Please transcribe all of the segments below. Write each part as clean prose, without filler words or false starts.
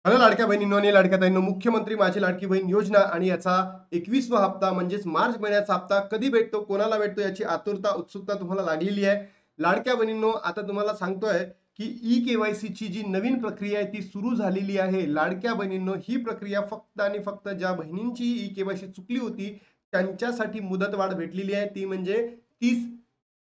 Hello लाडक्या बहिणींनो आणि लाडक्या ताईंनो, मुख्यमंत्री माझी लाडकी बहीण योजना आणि याचा 21वा हप्ता म्हणजेच मार्च महिन्याचा हप्ता कधी भेटतो, कोणाला भेटतो याची आतुरता, उत्सुकता तुम्हाला लागलेली आहे. लाडक्या बहिणींनो, आता तुम्हाला सांगतोय की ई-केवायसी ची जी नवीन प्रक्रिया आहे ती सुरू झालेली आहे. लाडक्या बहिणींनो, ही प्रक्रिया फक्त आणि फक्त ज्या बहिणींची ई-केवायसी चुकली होती त्यांच्यासाठी मुदतवाढ भेटलेली आहे, ती म्हणजे 30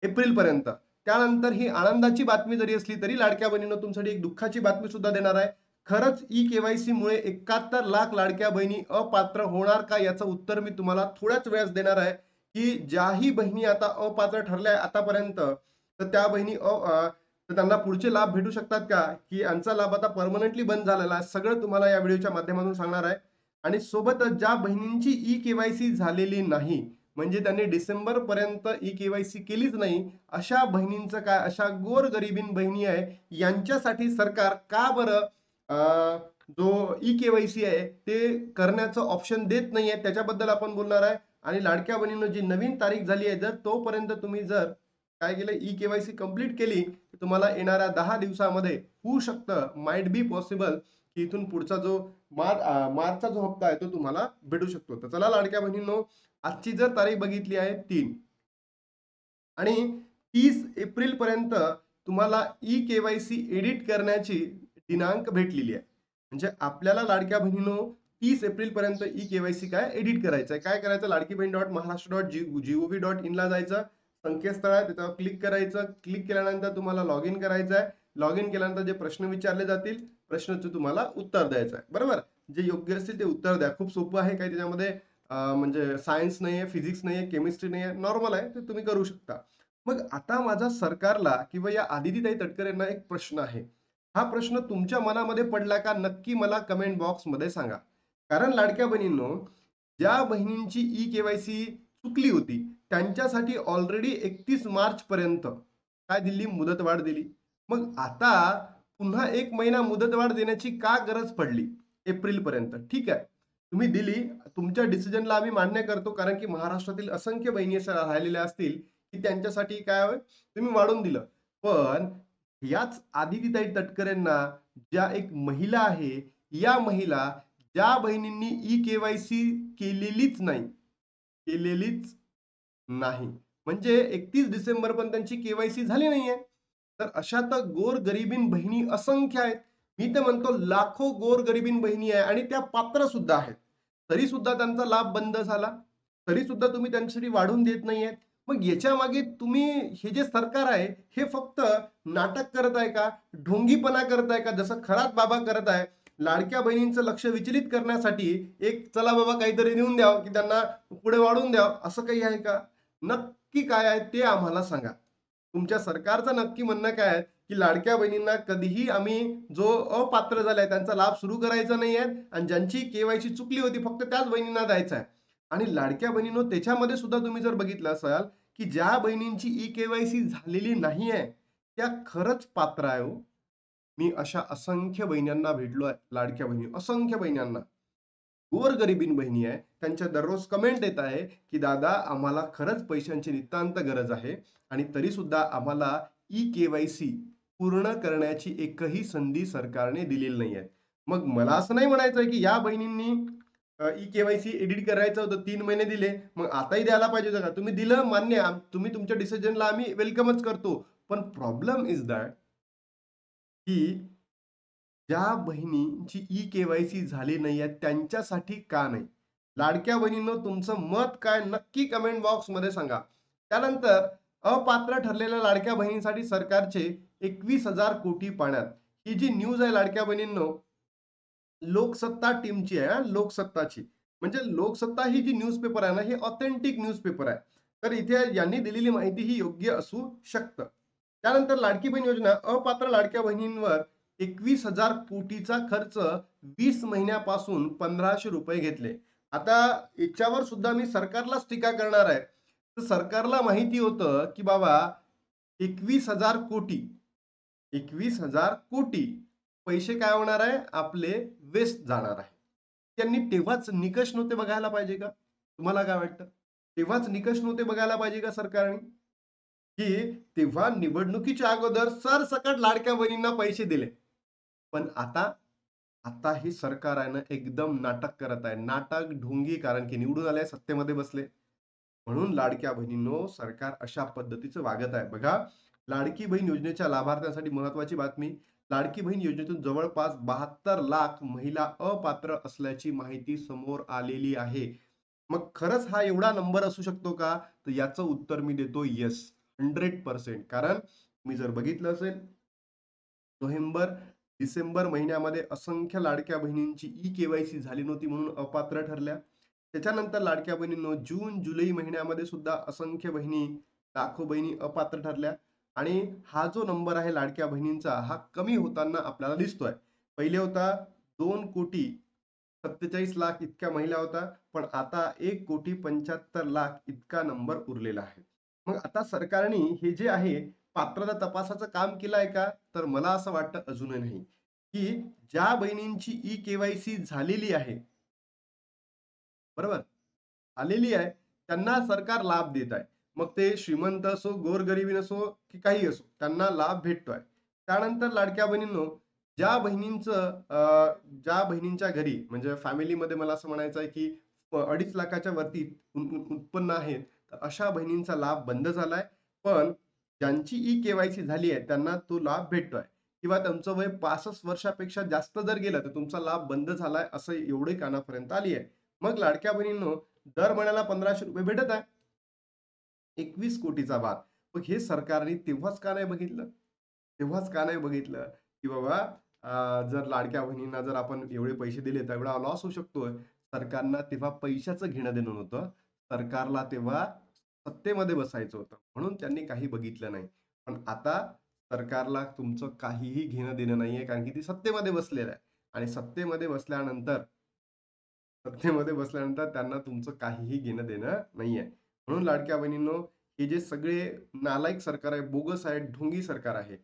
एप्रिल पर्यंत. त्यानंतर ही आनंदाची बातमी जरी असली तरी लाडक्या बहिणींनो, तुमच्यासाठी एक दुःखाची बातमी सुद्धा देणार आहे. खरंच ई-केवायसी मुळे 71 लाख लाडक्या बहिणी अपात्र होणार का, याचं उत्तर मी तुम्हाला थोड्याच वेळात देणार आहे. की ज्याही बहिणी आता अपात्र ठरल्या आतापर्यंत, तर त्या बहिणी तर त्यांना पुढचे लाभ भेटू शकतात का, की यांचा लाभ आता परमनंटली बंद झालेला आहे, सगळं तुम्हाला या व्हिडिओच्या माध्यमातून सांगणार आहे. आणि सोबतच ज्या बहिणींची ई-केवायसी झालेली नाही, म्हणजे त्यांनी डिसेंबर पर्यंत ई-केवायसी केलीच नाही, अशा बहिणींचं काय, अशा गोरगरिबीन बहिणी आहे, यांच्यासाठी सरकार का बरं जो ई-केवायसी आहे ते करण्याचं ऑप्शन देत नाहीये, त्याच्याबद्दल आपण बोलणार आहे. आणि लाडक्या बहिणींनो, जी नवीन तारीख झाली आहे, जर तोपर्यंत तुम्ही जर काय केलं, ई-केवायसी कंप्लीट केली, तर तुम्हाला येणाऱ्या 10 दिवसामध्ये होऊ शकतं, माइट बी पॉसिबल, की इथून पुढचा जो मार्चचा जो हप्ता आहे तो तुम्हाला भेटू शकतो. तर चला लाडक्या बहिणींनो, आजची जर तारीख बघितली आहे 3 आणि 30 एप्रिल पर्यंत तुम्हाला ई-केवायसी एडिट करण्याची दिनांक भेटलेली आहे. म्हणजे आपल्याला लाडक्या बहिणींनो, 30 एप्रिल पर्यंत ई-केवायसी काय एडिट करायचं आहे. काय करायचं, लाडकी बहीण .महाराष्ट्र.gov.in ला जायचं, संकेतस्थळ आहे त्याच्यावर क्लिक करायचं. क्लिक केल्यानंतर तुम्हाला लॉग इन करायचं आहे. लॉग इन केल्यानंतर जे प्रश्न विचारले जातील, प्रश्नाचं तुम्हाला उत्तर द्यायचं आहे. बरोबर, जे योग्य असतील ते उत्तर द्या. खूप सोपं आहे, काही त्याच्यामध्ये म्हणजे सायन्स नाहीये, फिजिक्स नाहीये, केमिस्ट्री नाहीये, नॉर्मल आहे, ते तुम्ही करू शकता. मग आता माझा सरकारला किंवा या आदितीताई तटकरे यांना एक प्रश्न आहे. हा प्रश्न तुमच्या मनामध्ये पडला का, नक्की मला कमेंट बॉक्स मध्ये सांगा. कारण लाडक्या बहिणींनो, ज्या बहिणींची ई-केवायसी चुकली होती त्यांच्यासाठी ऑलरेडी 31 मार्च पर्यंत काय दिली, मुदतवाढ दिली. मग आता पुन्हा 1 महिना मुदतवाढ देण्याची का गरज पडली एप्रिल पर्यंत? ठीक आहे, तुम्ही दिली, तुमच्या डिसिजनला आम्ही मान्य करतो, कारण की महाराष्ट्रातील असंख्य बहिणी अशा राहिलेल्या असतील की त्यांच्यासाठी काय होय, तुम्ही वाढून दिलं. पण याच आदितीताई तटकरेंना, ज्या एक महिला आहे, या महिला ज्या बहिणींनी ई-केवायसी केलेलीच नाही, केलेलीच नाही, म्हणजे 31 डिसेंबर पण त्यांची केवायसी झाली नाहीये, तर अशा तर गोरगरिबीन बहिणी असंख्य आहेत. मी तर म्हणतो लाखो गोरगरिबीन बहिणी आहे आणि त्या पात्र सुद्धा आहेत. तरी सुद्धा त्यांचा लाभ बंद झाला, तरी सुद्धा तुम्ही त्यांच्यासाठी वाढवून देत नाहीये. मग याच्या मागे तुम्ही, हे जे सरकार आहे, हे फक्त नाटक करत आहे का, ढोंगीपणा करत आहे का, जसं खरात बाबा करत आहे, लाडक्या बहिणींचं लक्ष विचलित करण्यासाठी एक चला बाबा काहीतरी नेऊन द्यावं, की त्यांना पुढे वाढवून द्यावं, असं काही आहे का? नक्की काय आहे ते आम्हाला सांगा. तुमच्या सरकारचं नक्की म्हणणं काय आहे, की लाडक्या बहिणींना कधीही आम्ही जो अपात्र झालाय त्यांचा लाभ सुरू करायचा नाही आहे, आणि ज्यांची केवायसी चुकली होती फक्त त्याच बहिणींना द्यायचा आहे. आणि लाडक्या बहिणींनो, त्याच्यामध्ये सुद्धा तुम्ही जर बघितलं असाल, की ज्या बहिणींची ई-केवायसी झालेली नाही आहे, त्या खरंच पात्र आहे हो. मी अशा असंख्य बहिणींना भेटलो आहे, लाडक्या बहिणी, असंख्य बहिणींना, गोरगरिबीन बहिणी आहे, त्यांच्या दररोज कमेंट येत आहे, की दादा आम्हाला खरंच पैशांची नितांत गरज आहे, आणि तरी सुद्धा आम्हाला ई-केवायसी पूर्ण करण्याची एकही संधी सरकारने दिलेली नाही आहे. मग मला असं नाही म्हणायचं की या बहिणींनी ई-केवायसी एडिट करायचं होतं, 3 महिने दिले, मग आताही द्यायला पाहिजे होतं का? तुम्ही दिलं, मान्य, तुम्ही तुमच्या डिसिजनला आम्ही वेलकमच करतो. पण प्रॉब्लेम इज दॅट, की ज्या बहिणींची ई-केवायसी झाली नाहीये त्यांच्यासाठी का नाही? लाडक्या बहिणींनो, तुमचं मत काय, नक्की कमेंट बॉक्स मध्ये सांगा. त्यानंतर अपात्र ठरलेल्या लाडक्या बहिणींसाठी सरकारचे 21,000 कोटी पाण्यात, ही जी न्यूज आहे लाडक्या बहिणींनो, लोकसत्ता टीमची आहे, लोकसत्ताची. म्हणजे लोकसत्ता ही जी न्यूजपेपर आहे ना, ही ऑथेंटिक न्यूजपेपर आहे. तर इथे यांनी दिलेली माहिती ही योग्य असू शकतं. त्यानंतर लाडकी बहीण योजना, अपात्र लाडक्या बहिणींवर 21,000 कोटीचा खर्च, 20 महिन्यापासून 1,500 रुपये घेतले. आता याच्यावर सुद्धा मी सरकारलाच टीका करणार आहे. तर सरकारला माहिती होतं की बाबा 21,000 कोटी, 21,000 कोटी पैसे काय होणार आहे, आपले वेस्ट जाणार आहे. त्यांनी तेव्हाच निकष नव्हते बघायला पाहिजे का? तुम्हाला काय वाटतं? तेव्हाच निकष नव्हते बघायला पाहिजे का सरकारने? की तेव्हा निवडणुकीच्या अगोदर सरसकट लाडक्या बहिणींना पैसे दिले. पण आता आता हे सरकार आहे ना एकदम नाटक करत आहे. नाटक, ढोंगी कारण की निवडून आले, सत्तेमध्ये बसले. म्हणून लाडक्या बहिणींनो, सरकार अशा पद्धतीचं वागत आहे. बघा, लाडकी बहीण योजनेच्या लाभार्थ्यांसाठी महत्त्वाची बातमी. लाडकी बहीण योजनेतून जवळपास 72 लाख महिला अपात्र असल्याची माहिती समोर आलेली आहे. मग खरंच हा एवढा नंबर असू शकतो का? तर याचं उत्तर मी देतो येस, 100%. कारण मी जर बघितलं असेल, नोव्हेंबर, डिसेंबर महिन्यामध्ये असंख्य लाडक्या बहिणींची ई-के-वाय-सी झाली नव्हती म्हणून अपात्र ठरल्या. त्याच्यानंतर लाडक्या बहिणींनो जून, जुलै महिन्यामध्ये सुद्धा असंख्य बहिणी, लाखो बहिणी अपात्र ठरल्या आणि हा जो नंबर आहे लाडक्या बहिणींचा, हा कमी होताना आपल्याला दिसतोय. पहिले होता 2,47,00,000 इतक्या महिला होता, पण आता 1,75,00,000 इतका नंबर उरलेला आहे. मग आता सरकारने हे जे आहे पात्रता तपासाचं काम केलंय का? तर मला असं वाटतं अजूनही नाही, की ज्या बहिणींची ई-के-वाय-सी झालेली आहे, बरोबर? आलेली आहे, त्यांना सरकार लाभ देत आहे. मग ते श्रीमंत असो, गोरगरिबी नसो, की काही असो, त्यांना लाभ भेटतोय. त्यानंतर लाडक्या बहिणींनो, ज्या बहिणींचं ज्या बहिणींच्या घरी म्हणजे फॅमिलीमध्ये मला असं म्हणायचं आहे, की 2.5 लाखाच्या वरती उत्पन्न आहे, तर अशा बहिणींचा लाभ बंद झालाय. पण ज्यांची ई-के-वाय-सी झाली आहे, त्यांना तो लाभ भेटतोय किंवा तुमचं वय 65 वर्षापेक्षा जास्त जर गेलं, तर तुमचा लाभ बंद झालाय, असं एवढे कानापर्यंत आली आहे. मग लाडक्या बहिणींनो, दर महिन्याला ₹1,500 भेटत आहे. 21 कोटीचा भाग. मग हे सरकारने तेव्हाच का नाही बघितलं? तेव्हाच का नाही बघितलं, की बाबा जर लाडक्या बहिणींना जर आपण एवढे पैसे दिले तर एवढा लॉस होऊ शकतोय. सरकारला तेव्हा पैशाचं घेणं-देणं नव्हतं. सरकारला तेव्हा सत्तेमध्ये बसायचं होतं. म्हणून त्यांनी काही बघितलं नाही. पण आता सरकारला तुमचं काहीही घेणं-देणं नाहीये, कारण की ती सत्तेमध्ये बसलेलं आहे आणि सत्तेमध्ये बसल्यानंतर त्यांना तुमचं काहीही घेणं-देणं नाहीये. म्हणून लाडक्या बहिणींनो, हे जे सगळे नालायक सरकार आहे, बोगस आहे, ढोंगी सरकार आहे.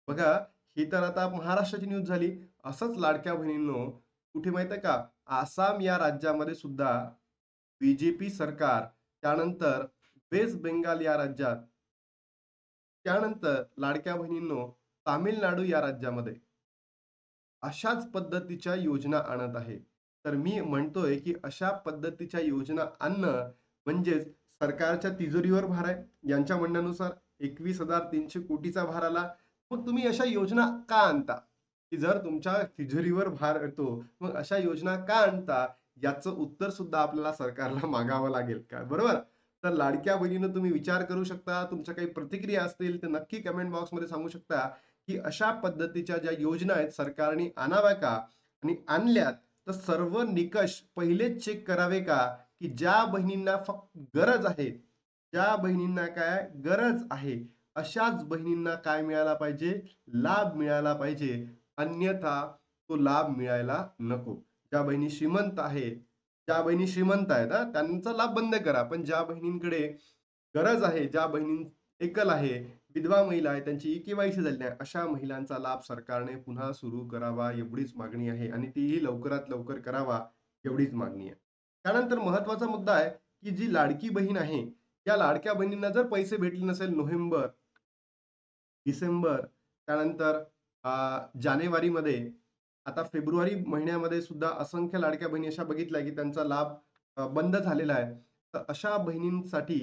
बघा, ही तर आता महाराष्ट्राची न्यूज झाली. असंच लाडक्या बहिणींनो, कुठे माहिती आहे का? आसाम या राज्यामध्ये सुद्धा बी सरकार, त्यानंतर वेस्ट बेंगाल या राज्यात, त्यानंतर लाडक्या बहिणींनो, तामिळनाडू या राज्यामध्ये अशाच पद्धतीच्या योजना आणत आहे. तर मी म्हणतोय, की अशा पद्धतीच्या योजना आणणं म्हणजेच सरकारच्या तिजोरीवर भार आहे. यांच्या म्हणण्यानुसार 21,300 कोटीचा भार आला. मग तुम्ही अशा योजना का आणता? की जर तुमच्या तिजोरीवर भार येतो, मग अशा योजना का आणता? याचं उत्तर सुद्धा आपल्याला सरकारला मागावं लागेल का? बरोबर? तर लाडक्या बहिणीनं तुम्ही विचार करू शकता. तुमच्या काही प्रतिक्रिया असतील, तर नक्की कमेंट बॉक्समध्ये सांगू शकता. की अशा पद्धतीच्या ज्या योजना आहेत सरकारने आणाव्या का? आणि आणल्यात तर सर्व निकष पहिलेच चेक करावे का? की ज्या बहिणींना फक्त गरज आहे, ज्या बहिणींना काय गरज आहे, अशाच बहिणींना काय मिळाला पाहिजे? लाभ मिळाला पाहिजे. अन्यथा तो लाभ मिळायला नको. ज्या बहिणी श्रीमंत आहे, ज्या बहिणी श्रीमंत आहेत हां, त्यांचा लाभ बंद करा. पण ज्या बहिणींकडे गरज आहे, ज्या बहिणी एकल आहे, विधवा महिला आहे, त्यांची ई-के-वाय-सी झालेली आहे. अशा महिलांचा लाभ सरकारने पुन्हा सुरू करावा एवढीच मागणी आहे आणि तीही लवकरात लवकर करावा एवढीच मागणी आहे. त्यानंतर महत्त्वाचा मुद्दा आहे, की जी लाडकी बहीण आहे, या लाडक्या बहिणींना जर पैसे भेटले नसेल नोव्हेंबर, डिसेंबर, त्यानंतर जानेवारीमध्ये, आता फेब्रुवारी महिन्यामध्ये सुद्धा असंख्य लाडक्या बहिणी अशा बघितल्या, की त्यांचा लाभ बंद झालेला आहे. तर अशा बहिणींसाठी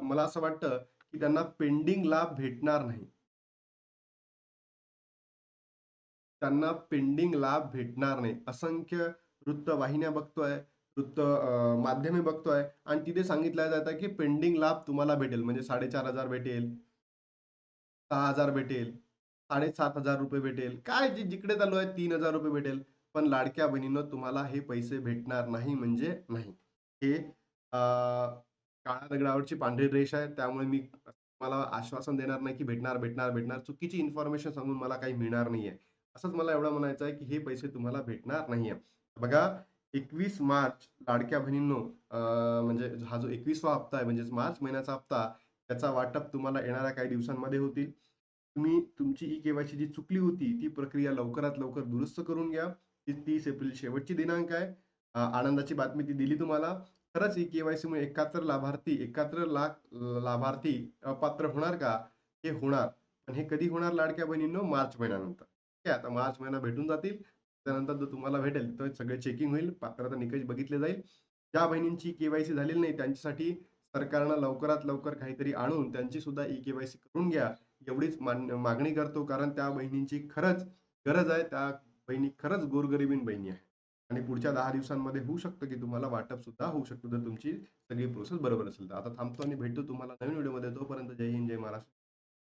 मला असं वाटतं, की त्यांना पेंडिंग लाभ भेटणार नाही. त्यांना पेंडिंग लाभ भेटणार नाही. असंख्य वृत्तवाहिन्या बघतोय, माध्यमे बघतोय आणि तिथे सांगितलं जातं, की पेंडिंग लाभ तुम्हाला भेटेल. म्हणजे 4,500 भेटेल, 6,000 भेटेल, ₹7,500 भेटेल. काय जे जिकडे चालू आहे ₹3,000 भेटेल. पण लाडक्या बहिणींनो तुम्हाला हे पैसे भेटणार नाही म्हणजे नाही. हे काळ्या दगडावरची पांढरी रेष आहे. त्यामुळे मी तुम्हाला आश्वासन देणार नाही, की भेटणार, भेटणार, भेटणार. चुकीची इन्फॉर्मेशन सांगून मला काही मिळणार नाहीये. असंच मला एवढं म्हणायचं आहे, की हे पैसे तुम्हाला भेटणार नाहीये. बघा, 21 मार्च लाडक्या बहिणींनो, म्हणजे हा जो 21वा हप्ता आहे म्हणजेच मार्च महिन्याचा हप्ता, त्याचा वाटप तुम्हाला येणाऱ्या काही दिवसांमध्ये होतील. तुम्ही तुमची ई-के-वाय-सी जी चुकली होती, ती प्रक्रिया लवकरात लवकर दुरुस्त करून घ्या. ती 30 एप्रिल शेवटची दिनांक आहे. आनंदाची बातमी ती दिली तुम्हाला. खरंच ई-के-वाय-सीमुळे 71 लाख लाभार्थी अपात्र होणार का? हे होणार. आणि हे कधी होणार लाडक्या बहिणींनो? मार्च महिन्यानंतर. ठीक आहे, आता मार्च महिना भेटून जातील. त्यानंतर जो तुम्हाला भेटेल तो सगळे चेकिंग होईल, पात्रता निकष बघितले जाईल. ज्या बहिणींची के-वाय-सी झालेली नाही त्यांच्यासाठी सरकारनं लवकरात लवकर काहीतरी आणून त्यांची सुद्धा ई-के-वाय-सी करून घ्या. एवढीच मागणी करतो. कारण त्या बहिणींची खरंच गरज आहे. त्या बहिणी खरंच गोरगरिबीण बहिणी आहेत. आणि पुढच्या 10 दिवसांमध्ये होऊ शकतं, की तुम्हाला वाटप सुद्धा होऊ शकतं, जर तुमची सगळी प्रोसेस बरोबर असेल तर. आता थांबतो आणि भेटतो तुम्हाला नवीन व्हिडिओमध्ये. तोपर्यंत जय हिंद, जय महाराष्ट्र.